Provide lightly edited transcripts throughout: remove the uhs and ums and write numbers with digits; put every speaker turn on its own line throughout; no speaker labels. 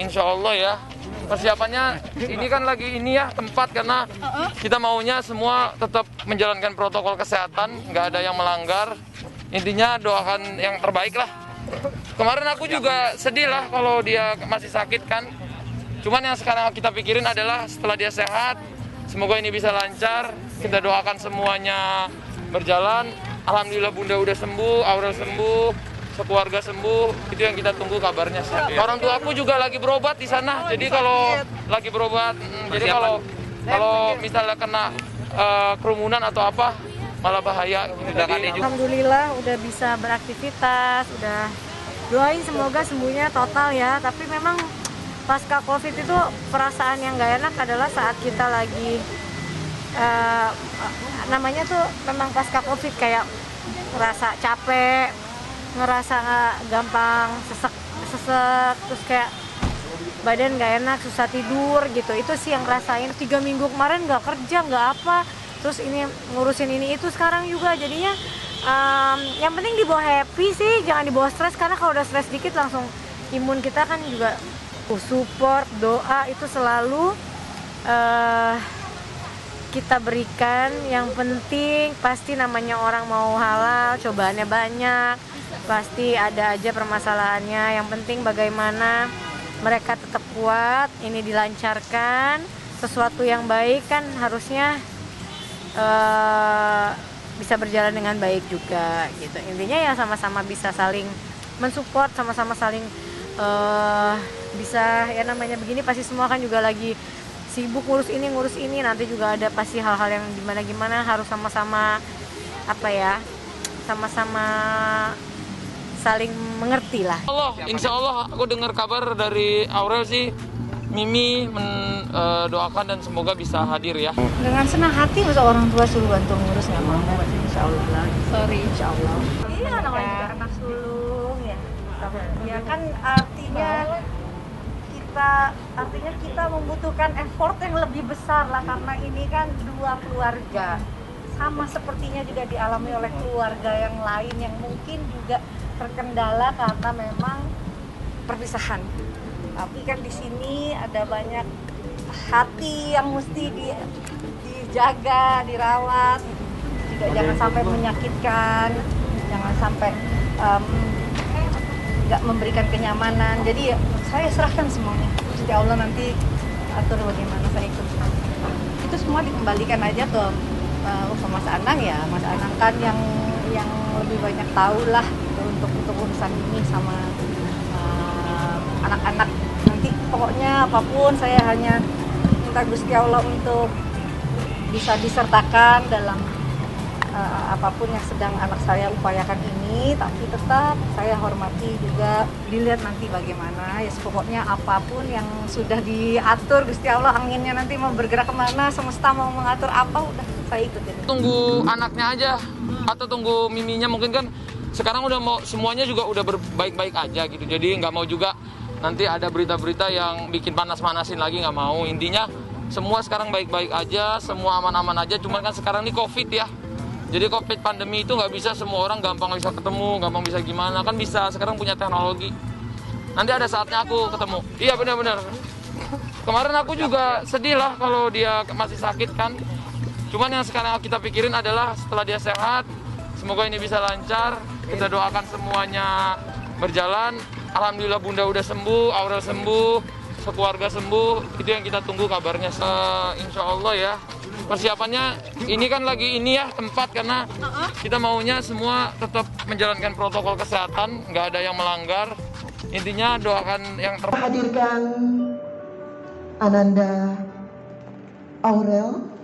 insya Allah ya. Persiapannya ini kan lagi ini ya tempat karena kita maunya semua tetap menjalankan protokol kesehatan, nggak ada yang melanggar. Intinya doakan yang terbaik lah. Kemarin aku juga sedih lah kalau dia masih sakit kan. Cuman yang sekarang kita pikirin adalah setelah dia sehat, semoga ini bisa lancar. Kita doakan semuanya berjalan. Alhamdulillah Bunda udah sembuh, Aurel sembuh, sekeluarga sembuh. Itu yang kita tunggu kabarnya. Orang tua aku juga lagi berobat di sana. Jadi kalau lagi berobat, jadi kalau misalnya kena kerumunan atau apa, malah bahaya. Jadi,
alhamdulillah udah bisa beraktivitas, udah doain semoga sembuhnya total ya. Tapi memang pasca COVID itu perasaan yang nggak enak adalah saat kita lagi namanya tuh memang pasca COVID kayak ngerasa capek, ngerasa gampang sesek, terus kayak badan nggak enak, susah tidur gitu. Itu sih yang rasain. 3 minggu kemarin nggak kerja, nggak apa. Terus ini ngurusin ini itu sekarang juga jadinya yang penting dibawa happy sih, jangan dibawa stres karena kalau udah stres dikit langsung imun kita kan juga support, doa itu selalu kita berikan. Yang penting pasti namanya orang mau halal, cobaannya banyak, pasti ada aja permasalahannya. Yang penting bagaimana mereka tetap kuat, ini dilancarkan, sesuatu yang baik kan harusnya bisa berjalan dengan baik juga gitu. Intinya ya sama-sama bisa saling mensupport, sama-sama saling bisa ya namanya begini pasti semua kan juga lagi sibuk ngurus ini nanti juga ada pasti hal-hal yang gimana harus sama-sama apa ya, sama-sama saling mengerti lah.
Insya Allah aku dengar kabar dari Aurel sih Mimi doakan dan semoga bisa hadir ya.
Dengan senang hati masa orang tua suruh bantu ngurus nggak mau, insya Allah. Sorry, insya Allah. Iya namanya juga anak sulung ya. Ya kan artinya kita membutuhkan effort yang lebih besar lah karena ini kan 2 keluarga. Sama sepertinya juga dialami oleh keluarga yang lain yang mungkin juga terkendala karena memang perpisahan. Tapi kan di sini ada banyak hati yang mesti dijaga, dirawat, juga jangan sampai menyakitkan, jangan sampai nggak memberikan kenyamanan. Jadi ya, saya serahkan semuanya. Gusti Allah nanti atur bagaimana saya ikut. Itu semua dikembalikan aja ke Mas Anang ya. Mas Anang kan yang lebih banyak tahu lah untuk urusan ini sama anak-anak. Nanti pokoknya apapun saya hanya minta Gusti Allah untuk bisa disertakan dalam apapun yang sedang anak saya upayakan ini, tapi tetap saya hormati juga, dilihat nanti bagaimana ya. Pokoknya apapun yang sudah diatur Gusti Allah, anginnya nanti mau bergerak kemana, semesta mau mengatur apa, udah saya ikutin.
Tunggu anaknya aja atau tunggu miminya, mungkin kan sekarang udah mau semuanya juga udah baik-baik aja gitu. Jadi nggak mau juga nanti ada berita-berita yang bikin panas-panasin lagi, nggak mau. Intinya semua sekarang baik-baik aja, semua aman-aman aja. Cuman kan sekarang ini COVID ya. Jadi COVID pandemi itu nggak bisa semua orang gampang bisa ketemu, gampang bisa gimana. Kan bisa, sekarang punya teknologi. Nanti ada saatnya aku ketemu. Iya benar-benar. Kemarin aku juga sedih lah kalau dia masih sakit kan. Cuman yang sekarang kita pikirin adalah setelah dia sehat, semoga ini bisa lancar. Kita doakan semuanya berjalan. Alhamdulillah Bunda udah sembuh, Aurel sembuh, sekeluarga sembuh. Itu yang kita tunggu kabarnya. Insya Allah ya. Persiapannya ini kan lagi ini ya tempat karena kita maunya semua tetap menjalankan protokol kesehatan, nggak ada yang melanggar. Intinya doakan yang terbaik.
Hadirkan Ananda Aurel.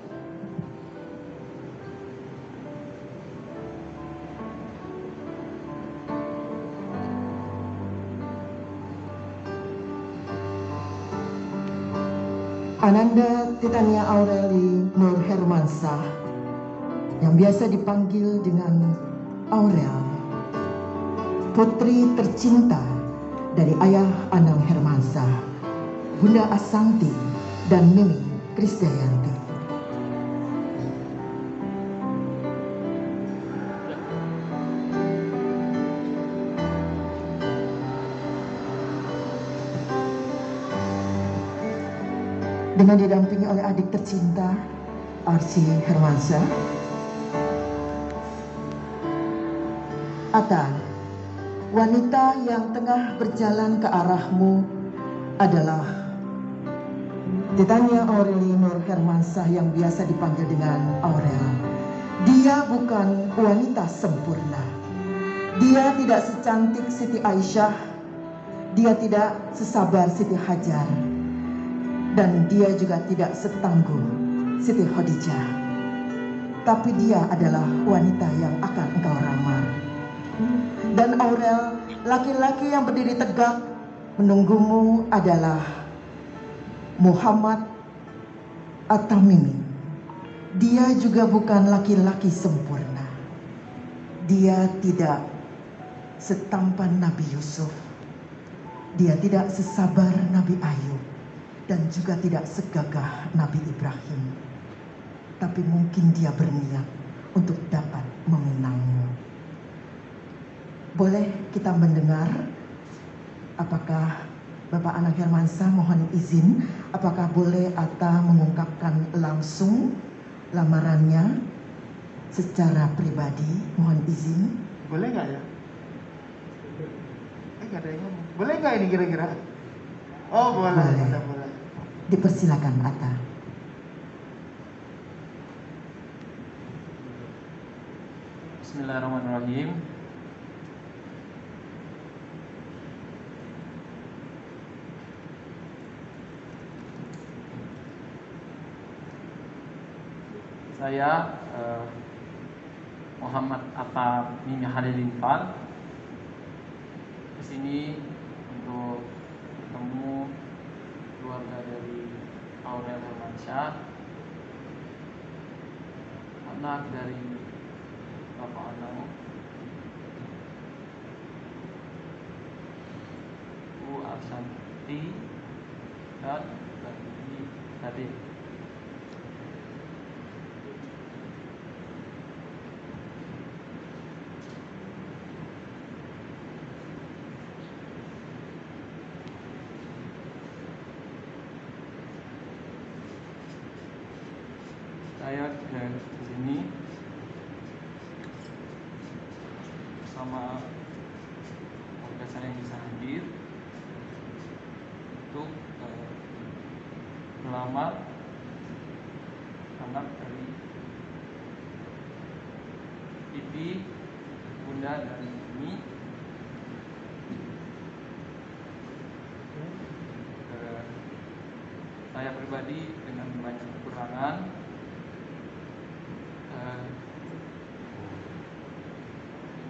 Ananda Titania Aureli Nur Hermansyah yang biasa dipanggil dengan Aurel, putri tercinta dari ayah Anang Hermansyah, Bunda Asanti dan Mimi Krisdayanti. dengan didampingi oleh adik tercinta Arsy Hermansyah. Atta, wanita yang tengah berjalan ke arahmu adalah Titania Aurelie Nur Hermansyah yang biasa dipanggil dengan Aurel. Dia bukan wanita sempurna. Dia tidak secantik Siti Aisyah. Dia tidak sesabar Siti Hajar. Dan dia juga tidak setangguh Siti Khadijah. Tapi dia adalah wanita yang akan engkau lamar. Dan Aurel, laki-laki yang berdiri tegak menunggumu adalah Muhammad At-Tamimi. Dia juga bukan laki-laki sempurna. Dia tidak setampan Nabi Yusuf. Dia tidak sesabar Nabi Ayub. Dan juga tidak segagah Nabi Ibrahim. Tapi mungkin dia berniat untuk dapat meminangmu. Boleh kita mendengar apakah Bapak Anang Hermansyah mohon izin, apakah boleh Atta mengungkapkan langsung lamarannya secara pribadi? Mohon izin.
Boleh nggak ya? Nggak ada yang ngomong. Boleh nggak ini kira-kira? Oh boleh. Boleh.
Dipersilakan Atta.
Bismillahirrahmanirrahim. Saya Muhammad At-Tamimi Halilintar kesini untuk bertemu keluarga dari Aurel Hermansyah, anak dari Bapak Anang, Bu Arsanti, dan Ibu tadi. Saya ke sini bersama warga saya yang bisa hadir untuk melamar anak dari Pipi, Bunda dan Mimi. Saya pribadi dengan banyak kekurangan,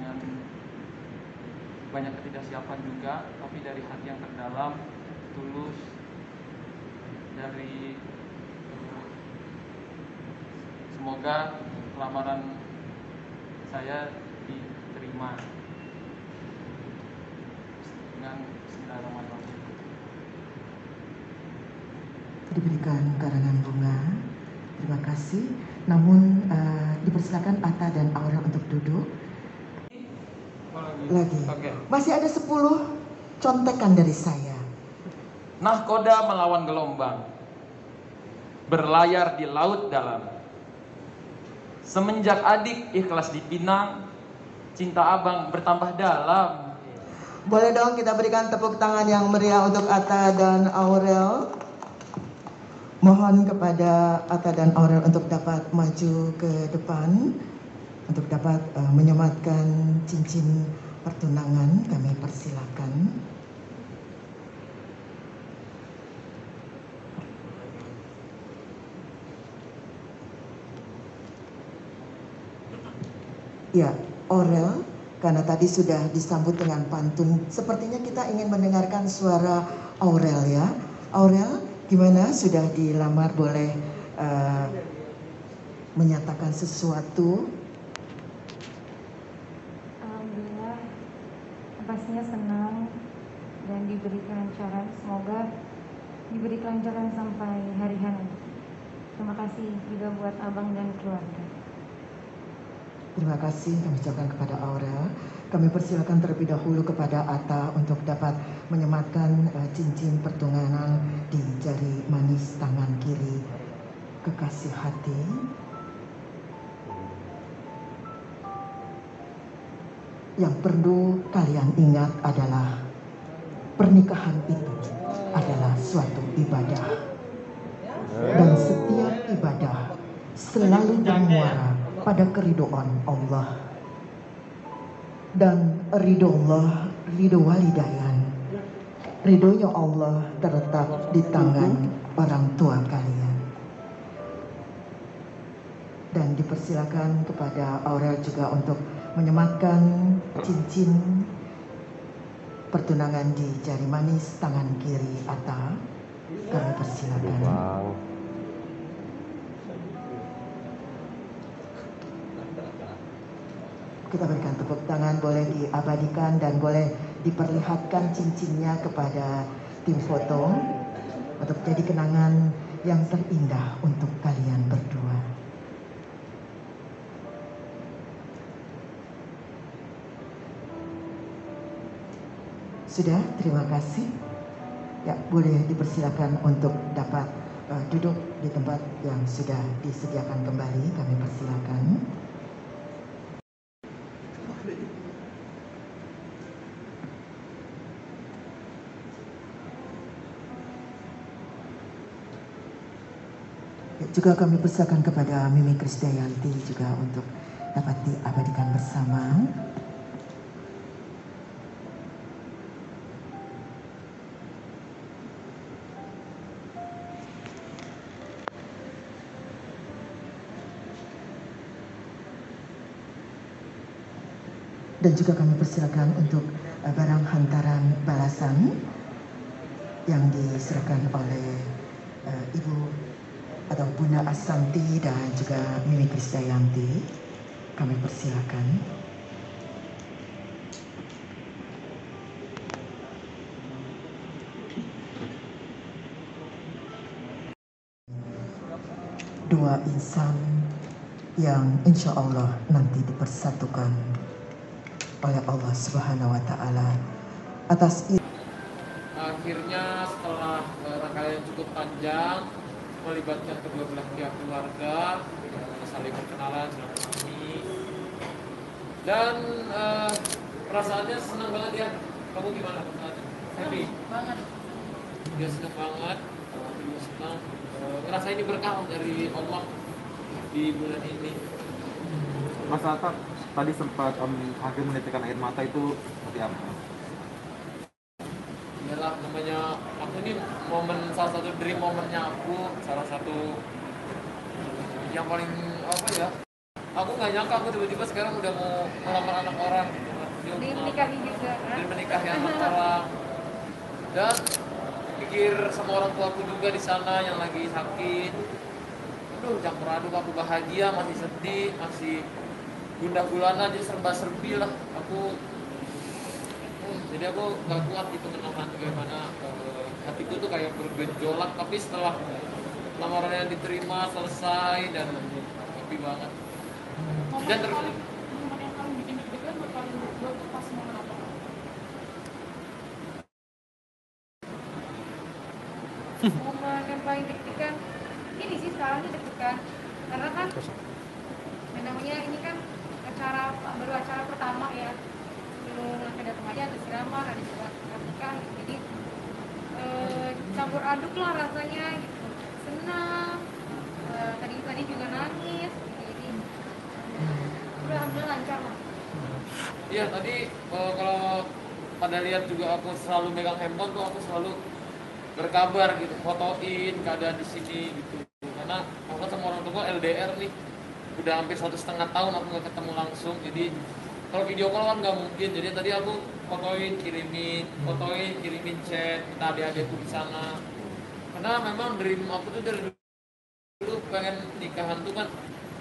dengan banyak ketidaksiapan juga, tapi dari hati yang terdalam, tulus, dari semoga lamaran saya diterima dengan Bismillahirrahmanirrahim.
Diberikan karangan bunga. Terima kasih. Namun dipersilakan Atta dan Aurel untuk duduk. Lagi.
Okay.
Masih ada 10 contekan dari saya.
Nahkoda melawan gelombang, berlayar di laut dalam. Semenjak adik ikhlas dipinang, cinta abang bertambah dalam.
Boleh dong kita berikan tepuk tangan yang meriah untuk Atta dan Aurel. Mohon kepada Atta dan Aurel untuk dapat maju ke depan, untuk dapat menyematkan cincin pertunangan. Kami persilakan. Ya, Aurel, karena tadi sudah disambut dengan pantun, sepertinya kita ingin mendengarkan suara Aurel ya. Aurel, gimana, sudah dilamar, boleh menyatakan sesuatu?
Alhamdulillah, pastinya senang dan diberi kelancaran. Semoga diberi kelancaran sampai hari H nanti. Terima kasih juga buat abang dan keluarga.
Terima kasih kami ucapkan kepada Aurel. Kami persilakan terlebih dahulu kepada Atta untuk dapat menyematkan cincin pertunangan di jari manis tangan kiri kekasih hati. Yang perlu kalian ingat adalah pernikahan itu adalah suatu ibadah. Dan setiap ibadah selalu bermuara pada keridhaan Allah. Dan ridho Allah, ridho walidayan. Ridhonya Allah terletak di tangan orang tua kalian. Dan dipersilakan kepada Aurel juga untuk menyematkan cincin pertunangan di jari manis tangan kiri Atta. Kami persilakan.
Wow.
Kita berikan tepuk tangan, boleh diabadikan dan boleh diperlihatkan cincinnya kepada tim foto untuk jadi kenangan yang terindah untuk kalian berdua. Sudah, terima kasih. Ya, boleh dipersilakan untuk dapat duduk di tempat yang sudah disediakan kembali. Kami persilakan. Juga kami persilakan kepada Mimi Krisdayanti juga untuk dapat diabadikan bersama. Dan juga kami persilakan untuk barang hantaran balasan yang diserahkan oleh Ibu atau Bunda Asanti dan juga Mimi Krisdayanti. Kami persilakan. Dua insan yang insya Allah nanti dipersatukan oleh Allah Subhanahu wa Ta'ala atas
akhirnya setelah rangkaian cukup panjang melibatkan kedua belah pihak keluarga, saling berkenalan, silaturahmi, dan perasaannya senang banget ya. Kamu gimana perasaannya? Happy? Banget. Dia senang banget, dia senang. Ngerasa ini berkah dari Allah di bulan ini.
Mas Atta tadi sempat hampir menitikkan air mata, itu seperti apa?
Iyalah, namanya aku ini salah satu dream momennya aku, salah satu yang paling apa ya, aku nggak nyangka aku tiba-tiba sekarang udah mau melamar anak orang gitu. Dia menikahi juga kan? Dia menikahi anak orang, dan pikir sama orang tua aku juga di sana yang lagi sakit. Aduh, campur aduk, aku bahagia, masih sedih, masih gundah gulana, jadi serba-serbi lah aku. Jadi aku gak kuat gitu menahan bagaimana hatiku tuh kayak bergejolak, tapi setelah lamarannya diterima, selesai, dan happy banget. Dan terus
momen yang paling deg-degan ini sih sekarang sih deg-degan karena kan namanya ini kan baru acara pertama ya, belum datang aja ada siraman, ada juga nikah, jadi campur aduk lah rasanya gitu, senang, tadi juga nangis, jadi alhamdulillah lancar lah.
iya tadi kalau pada lihat juga aku selalu megang handphone tuh, aku selalu berkabar gitu, fotoin keadaan di sini gitu, karena aku sama orang tua LDR nih udah hampir 1,5 tahun aku nggak ketemu langsung, jadi kalau video call kan nggak mungkin, jadi tadi aku fotoin kirimin chat kita adik-adikku di sana, karena memang dream aku tuh dari dulu pengen nikahan tuh kan,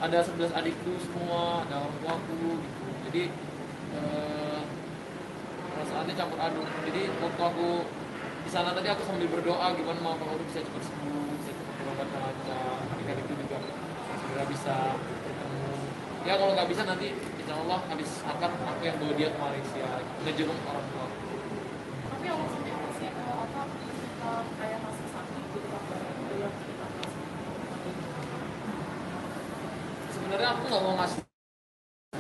ada 11 adikku semua, ada orang tuaku gitu, jadi perasaannya campur aduk. Jadi waktu aku di sana tadi aku sambil berdoa gimana mau kalau bisa cepat sembuh, bisa cepat berobat lancar, adik-adikku juga segera bisa ketemu. ya kalau nggak bisa nanti insya Allah habis akad aku yang bawa dia ke Malaysia ngejenguk orang tua.
Tapi yang maksudnya masih apa kayak masih sakit gitu apa yang kita
Sebenarnya aku nggak mau ngasih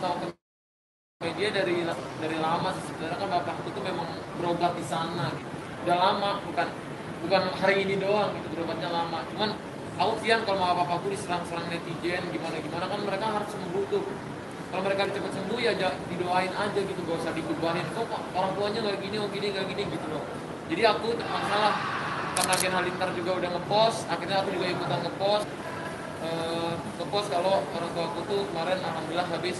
tahu ke media dari lama sih. Sebenarnya kan bapakku tuh memang berobat di sana gitu. Udah lama, bukan hari ini doang gitu, berobatnya lama. Cuman aku kian kalau mau bapakku diserang-serang netizen gimana kan mereka harus sembuh tuh. Kalau mereka cepat sembuh ya didoain aja gitu, gak usah dibebanin. Kok orang tuanya nggak gini gitu loh. Jadi aku terpaksa lah, karena Gen Halilintar juga udah ngepost, akhirnya aku juga ikutan ngepost kalau orang tua aku tuh kemarin alhamdulillah habis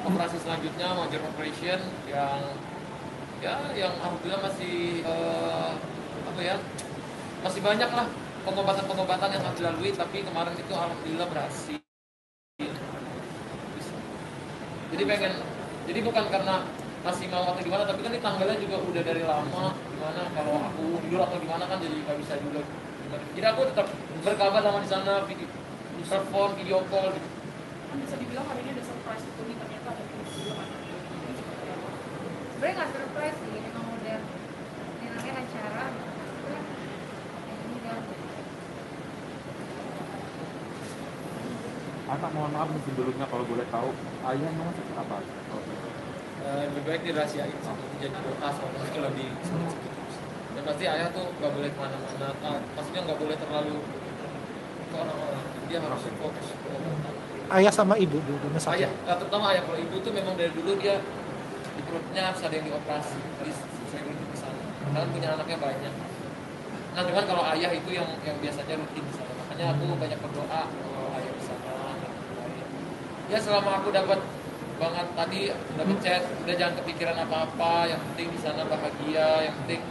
operasi selanjutnya, major operation yang alhamdulillah masih masih banyak lah pengobatan yang harus dilalui, tapi kemarin itu alhamdulillah berhasil. Jadi bukan karena masih mau atau gimana, tapi kan ini tanggalnya juga udah dari lama, gimana kalau aku tidur atau gimana kan jadi nggak bisa juga. Jadi aku tetap berkabar sama di sana, telepon, video call gitu.
kan bisa dibilang hari ini ada surprise itu nih, ternyata ada video sebenarnya nggak surprise sih, emang udah nilainya acara
Anak mohon maaf mungkin sebelumnya kalau boleh tahu ayah memang sakit apa?
Lebih baik dirahasiain seperti jadi doa soalnya kalau di dan pasti ayah tuh nggak boleh kemana-mana, maksudnya nggak boleh terlalu ke orang-orang, dia harus fokus ke orang.
Ayah sama ibu dulu sakit.
Ayah, terutama ayah. Kalau ibu tuh memang dari dulu dia di perutnya harus ada yang dioperasi, jadi saya rutin ke sana. Karena punya anaknya banyak. Nah cuman kalau ayah itu yang biasanya rutin di sana, makanya aku banyak berdoa kalau ayah di sana. Ya selama aku dapat banget tadi dapat chat, udah jangan kepikiran apa-apa, yang penting di sana bahagia, yang penting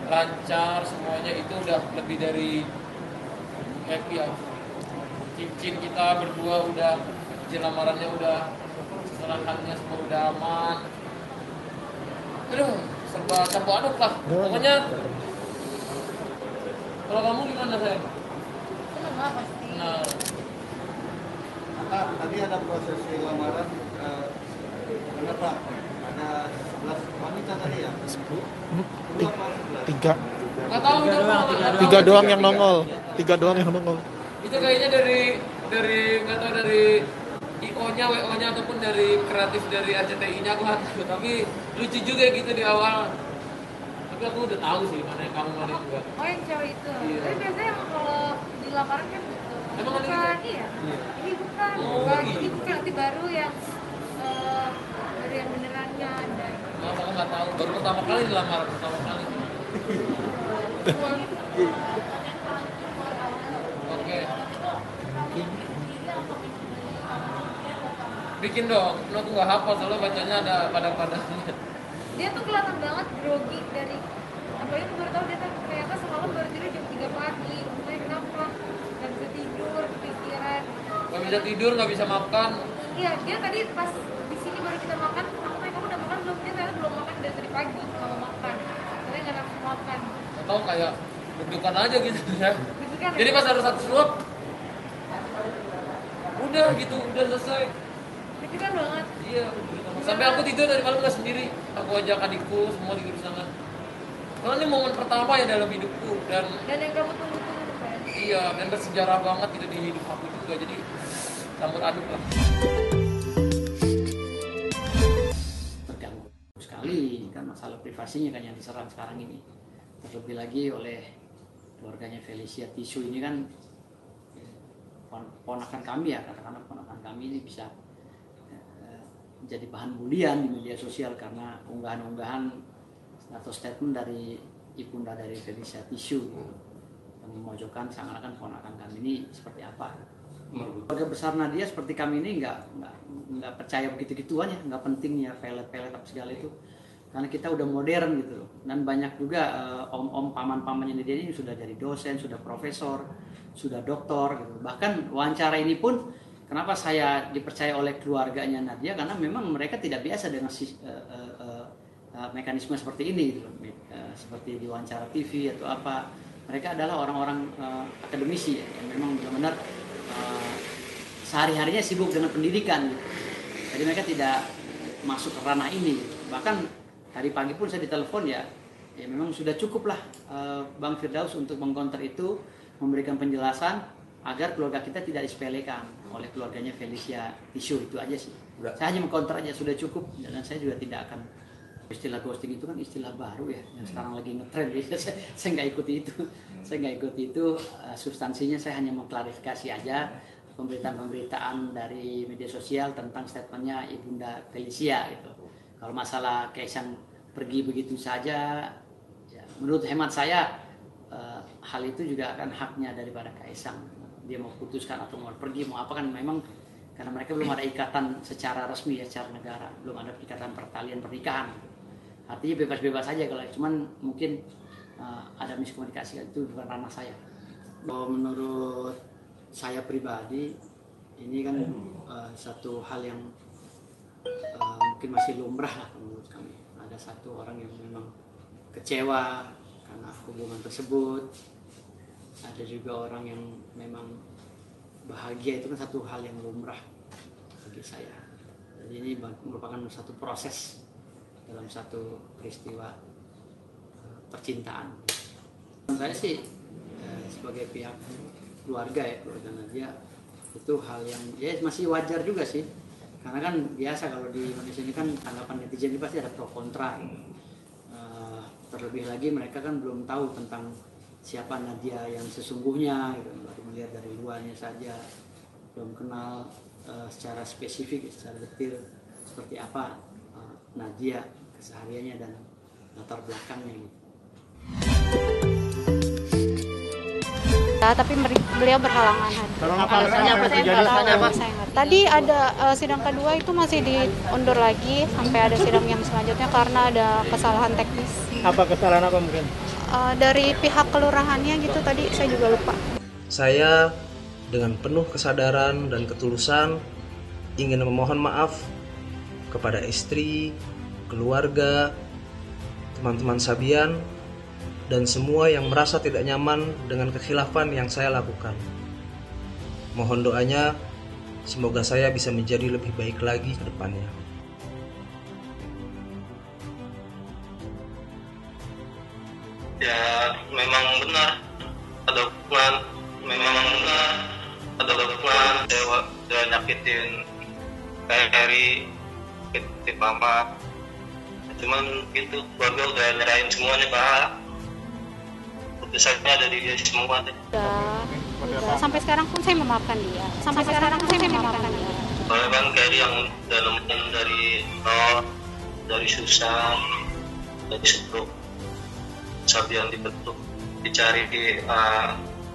lancar semuanya, itu udah lebih dari happy ya. Cincin kita berdua udah, cincin lamarannya udah, serangkannya semua udah aman. Aduh, serba campur aduk lah. Pokoknya kalau kamu gimana sayang?
seneng lah pasti.
Nah,
Kak, tadi ada prosesi lamaran, kenapa? Ada 11 wanita tadi ya? 10 apa 11?
3
nggak tahu itu apa.
3 doang yang nongol. 3 doang yang nongol.
Itu kayaknya dari nggak tahu dari IO-nya, WO-nya ataupun dari kreatif dari RCTI-nya, aku nggak tahu. Tapi lucu juga gitu di awal. Tapi aku udah tahu sih mana yang kamu mana yang enggak.
Oh yang cewek itu.
Iya.
Tapi biasanya emang kalau di lamaran kan gitu.
Emang ada
Bukan,
gitu?
iya.
Iya.
Ini bukan.
Oh,
Bukan.
iya.
Ini bukan nanti baru yang baru yang benerannya ada.
Maaf, aku nggak tahu. Baru pertama kali di lamaran, pertama kali. Oke. Bikin dong. Lo aku nggak hafal soalnya bacanya ada pada-padanya.
Dia tuh kelihatan banget grogi dari apalagi aku baru tahu dia tuh ternyata semalam baru tidur jam 3 pagi. Makanya kenapa? Gak bisa tidur, kepikiran.
Nggak bisa tidur, nggak bisa makan.
Iya, dia tadi pas di sini baru kita makan, aku tanya kamu udah makan belum? Dia ternyata belum makan dari tadi pagi, nggak mau makan. Katanya nggak nafsu makan.
Atau kayak deg-degan aja gitu ya.
Deg-degan
Jadi
ya?
pas ada satu suap, udah gitu, udah selesai.
Deg-degan banget.
Iya. Sampai aku tidur dari malam nggak sendiri. Aku ajak adikku semua tidur di sana. Karena ini momen pertama ya dalam hidupku dan
Dan yang kamu tunggu-tunggu kan?
iya, dan bersejarah banget itu di hidup aku juga. Jadi campur aduk lah.
Terganggu sekali kan masalah privasinya kan yang diserang sekarang ini, terlebih lagi oleh keluarganya Felicia Tisu ini kan ponakan kami ya, katakanlah ponakan kami ini bisa jadi bahan bulian di media sosial karena unggahan-unggahan atau statement dari ibunda dari Felicia Tisu yang memojokkan seakan-akan ponakan kami ini seperti apa. Keluarga besar Nadia seperti kami ini nggak percaya begitu-gituan ya, nggak pentingnya pelet-pelet apa segala itu, karena kita udah modern gitu loh. Dan banyak juga om-om paman-pamannya Nadia ini sudah jadi dosen, sudah profesor, sudah doktor gitu. Bahkan wawancara ini pun kenapa saya dipercaya oleh keluarganya Nadia, karena memang mereka tidak biasa dengan mekanisme seperti ini gitu loh. Seperti di wawancara TV atau apa. Mereka adalah orang-orang akademisi ya, yang memang benar-benar sehari-harinya sibuk dengan pendidikan gitu. Jadi mereka tidak masuk ke ranah ini. Bahkan tadi pagi pun saya ditelepon ya memang sudah cukup lah Bang Firdaus untuk mengkonter itu, memberikan penjelasan agar keluarga kita tidak disepelekan oleh keluarganya Felicia Tissue, itu aja sih. Saya hanya mengkonter aja, sudah cukup, dan saya juga tidak akan. Istilah ghosting itu kan istilah baru ya, yang sekarang lagi ngetrend. Saya nggak ikuti itu. Saya nggak ikuti itu. Substansinya saya hanya mengklarifikasi aja pemberitaan-pemberitaan dari media sosial tentang statementnya Ibunda Felicia gitu. Kalau masalah Kaisang pergi begitu saja, ya, menurut hemat saya hal itu juga akan haknya daripada Kaisang. Dia mau putuskan atau mau pergi, mau apa kan memang karena mereka belum ada ikatan secara resmi ya, secara negara, belum ada ikatan pertalian pernikahan. Artinya bebas-bebas saja kalau cuman mungkin ada miskomunikasi, itu bukan ranah saya. Menurut saya pribadi ini kan satu hal yang mungkin masih lumrah lah menurut kami. Ada satu orang yang memang kecewa karena hubungan tersebut. Ada juga orang yang memang bahagia, itu kan satu hal yang lumrah bagi saya. Jadi ini merupakan satu proses dalam satu peristiwa percintaan. Saya sih sebagai pihak keluarga ya, keluarga Nadia, itu hal yang ya masih wajar juga sih. Karena kan biasa kalau di Indonesia ini kan tanggapan netizen ini pasti ada pro kontra. Terlebih lagi mereka kan belum tahu tentang siapa Nadia yang sesungguhnya, gitu. Baru melihat dari luarnya saja, belum kenal secara spesifik, secara detail seperti apa Nadia kesehariannya dan latar belakangnya gitu.
Tapi beliau berhalangan hadir.
Alasannya apa?
Tadi ada sidang kedua itu masih diundur lagi sampai ada sidang yang selanjutnya karena ada kesalahan teknis.
Apa kesalahan apa mungkin?
Dari pihak kelurahannya gitu, tadi saya juga lupa.
Saya dengan penuh kesadaran dan ketulusan ingin memohon maaf kepada istri, keluarga, teman-teman Sabian, dan semua yang merasa tidak nyaman dengan kekhilafan yang saya lakukan. Mohon doanya, semoga saya bisa menjadi lebih baik lagi ke depannya.
Ya, memang benar ada hubungan, saya nyakitin Heri, nyakitin mama. Cuman gitu, keluarga udah nyerahin semuanya, Pak. Putusannya ada di dia semua deh.
Udah. Sampai sekarang pun saya memaafkan dia.
Soalnya kan Heri yang dalemin dari nol, dari susah, dari stroke, Sabian dibentuk, dicari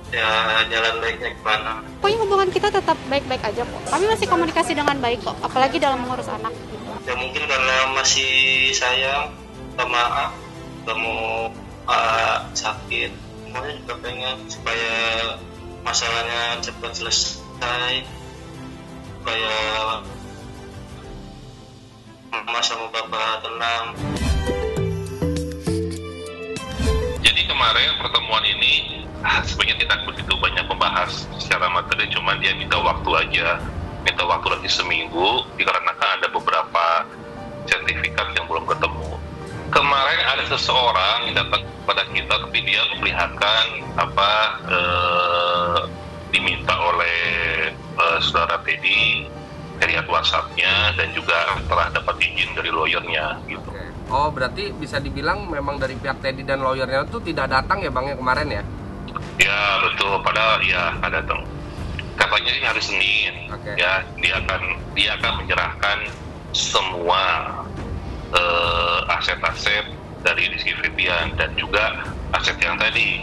ya jalan baiknya gimana.
Pokoknya hubungan kita tetap baik-baik aja kok. Kami masih komunikasi dengan baik kok, apalagi dalam mengurus anak.
Ya mungkin karena masih sayang sama gak mau sakit. Semuanya juga pengen supaya masalahnya cepat selesai, supaya mama sama bapak tenang.
Jadi kemarin pertemuan ini sebenarnya tidak begitu banyak membahas secara materi, cuman dia minta waktu lagi seminggu dikarenakan ada beberapa sertifikat yang belum ketemu. Kemarin ada seseorang yang datang kepada kita, tapi dia memperlihatkan diminta oleh saudara Teddy lihat WhatsApp-nya dan juga telah dapat izin dari lawyernya gitu.
Oh, berarti bisa dibilang memang dari pihak Teddy dan lawyernya itu tidak datang ya Bang, yang kemarin ya?
Ya betul, padahal ya nggak datang. Katanya sih hari Senin, ya dia akan menyerahkan semua aset-aset dari Rizky Febian dan juga aset yang tadi,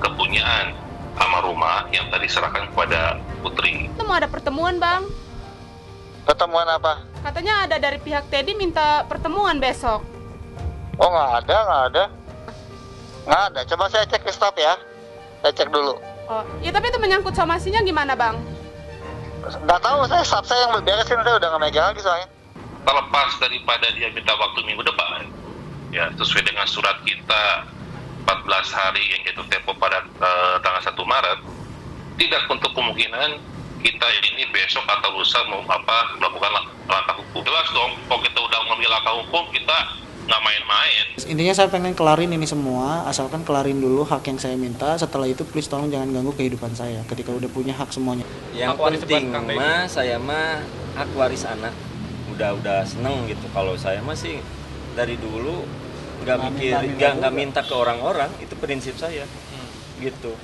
kepunyaan almarhumah yang tadi serahkan kepada Putri.
Itu mau ada pertemuan, Bang.
Pertemuan apa?
Katanya ada dari pihak Teddy minta pertemuan besok.
Oh, nggak ada. Coba saya cek ke stop ya. Saya cek dulu.
Oh, ya tapi itu menyangkut somasinya gimana, Bang?
Nggak tahu, staff saya yang beresin, saya udah nggak megang lagi soalnya.
Terlepas daripada dia minta waktu minggu depan, ya sesuai dengan surat kita 14 hari yang jatuh tempo pada tanggal 1 Maret, tidak untuk kemungkinan kita ini besok atau lusa mau melakukan langkah hukum. Jelas dong, kalau kita udah mengambil langkah hukum, kita nggak main-main.
Intinya saya pengen kelarin ini semua, asalkan kelarin dulu hak yang saya minta. Setelah itu please tolong jangan ganggu kehidupan saya ketika udah punya hak semuanya.
Yang penting saya hak waris anak udah seneng gitu. Kalau saya sih dari dulu nggak minta ke orang-orang, itu prinsip saya gitu.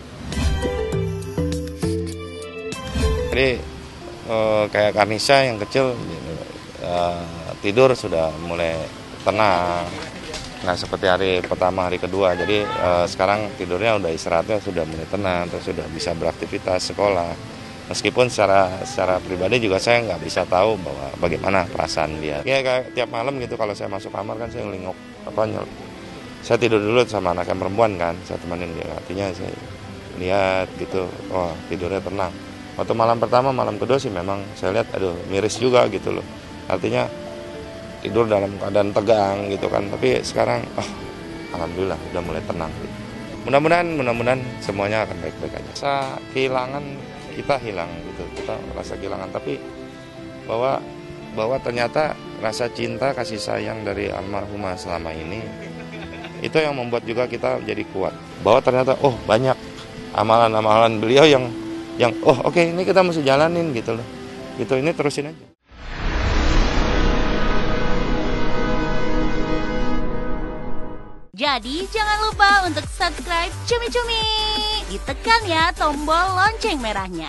Jadi kayak Karnisa yang kecil tidur sudah mulai tenang, nggak seperti hari pertama, hari kedua. Jadi sekarang tidurnya udah istirahatnya sudah mulai tenang, terus sudah bisa beraktivitas sekolah. Meskipun secara pribadi juga saya nggak bisa tahu bahwa bagaimana perasaan dia. Ya kayak tiap malam gitu kalau saya masuk kamar kan saya ngelingok saya tidur dulu sama anak yang perempuan kan, saya temenin dia. Artinya saya lihat gitu, oh tidurnya tenang. Waktu malam pertama, malam kedua sih memang saya lihat aduh miris juga gitu loh. Artinya tidur dalam keadaan tegang gitu kan, tapi sekarang alhamdulillah udah mulai tenang gitu. Mudah-mudahan semuanya akan baik-baik aja. Rasa kehilangan kita hilang gitu, kita merasa kehilangan, tapi bahwa ternyata rasa cinta kasih sayang dari almarhumah selama ini itu yang membuat juga kita jadi kuat. Bahwa ternyata banyak amalan-amalan beliau yang oke, ini kita mesti jalanin gitu loh. Gitu, ini terusin aja.
Jadi jangan lupa untuk subscribe Cumi Cumi. Ditekan ya tombol lonceng merahnya.